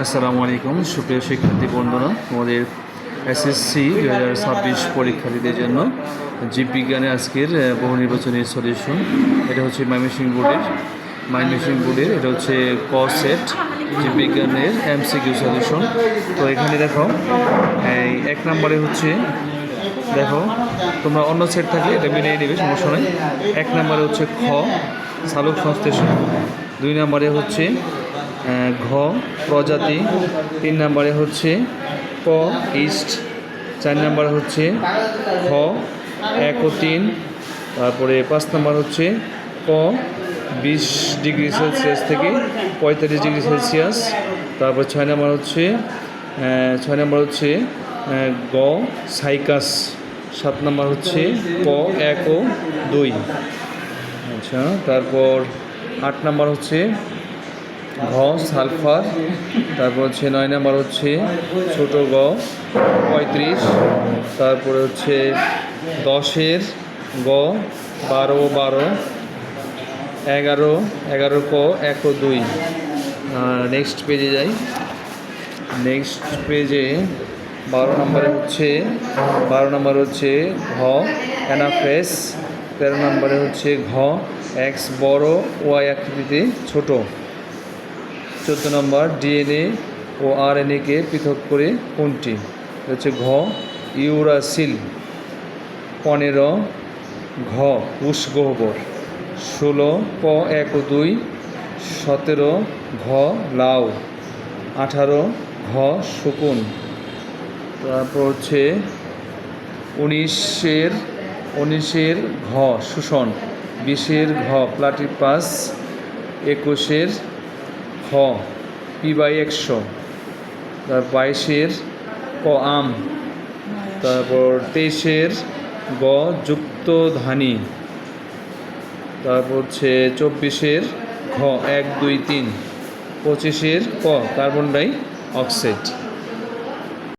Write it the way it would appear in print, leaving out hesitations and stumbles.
আসসালামু আলাইকুম সুপ্রিয় শিক্ষার্থী বন্ধুরা, আমাদের এসএসসি 2026 পরীক্ষার্থীদের জন্য জীববিজ্ঞানে আজকের বহু নির্বাচনী সলিউশন। এটা হচ্ছে ময়মনসিংহ বোর্ডের এটা হচ্ছে ক সেট জীববিজ্ঞানের এমসিকিউ সলিউশন। তো এখানে দেখো এই 1 নম্বরে হচ্ছে, দেখো তোমরা অন্য সেট থাকলে এটা মিলিয়ে নেবে, সমস্যা নেই। 1 নম্বরে হচ্ছে খ সালোক সংশ্লেষণ, 2 নম্বরে হচ্ছে ঘ প্রজাতি, 3 নম্বরে হচ্ছে ক ইস্ট, 4 নম্বরে হচ্ছে খ 1 ও 3, তারপরে 5 নম্বর হচ্ছে ক 20 ডিগ্রি সেলসিয়াস থেকে 45 ডিগ্রি সেলসিয়াস, তারপর 6 নম্বর হচ্ছে গ সাইকাস, 7 নম্বর হচ্ছে ক 1 ও 2। আচ্ছা, তারপর 8 নম্বর হচ্ছে ঘ সালফার, তারপর হচ্ছে 9 নম্বর হচ্ছে ছোট গ 35, তারপরে হচ্ছে 10-এর গ 12 ও 12, 11 ক 1 ও 2। নেক্সট পেজে যাই। নেক্সট পেজে 12 নম্বরে হচ্ছে ঘ অ্যানাফেস, 13 নম্বরে হচ্ছে ঘ এক্স বড় ওয়াই আকৃতিতে ছোট, 14 নম্বর ডিএনএ ও আরএনএকে পৃথক করে কোনটি, হচ্ছে ঘ ইউরাসিল, 15 ঘ উষ্গহ্বর, 16 ক 1 ও 2, 17 ঘ লাউ, 18 ঘ শকুন, তারপর হচ্ছে 19-এর ঘ শোষণ, 20-এর ঘ প্লাটিপাস, 21-এর খ p/100, তারপর 22-এর ক আম, তারপর 23-এর গ যুক্তধানী, তারপর হচ্ছে 24-এর ঘ 1, 2, 3, 25-এর ক কার্বন ডাই অক্সাইড।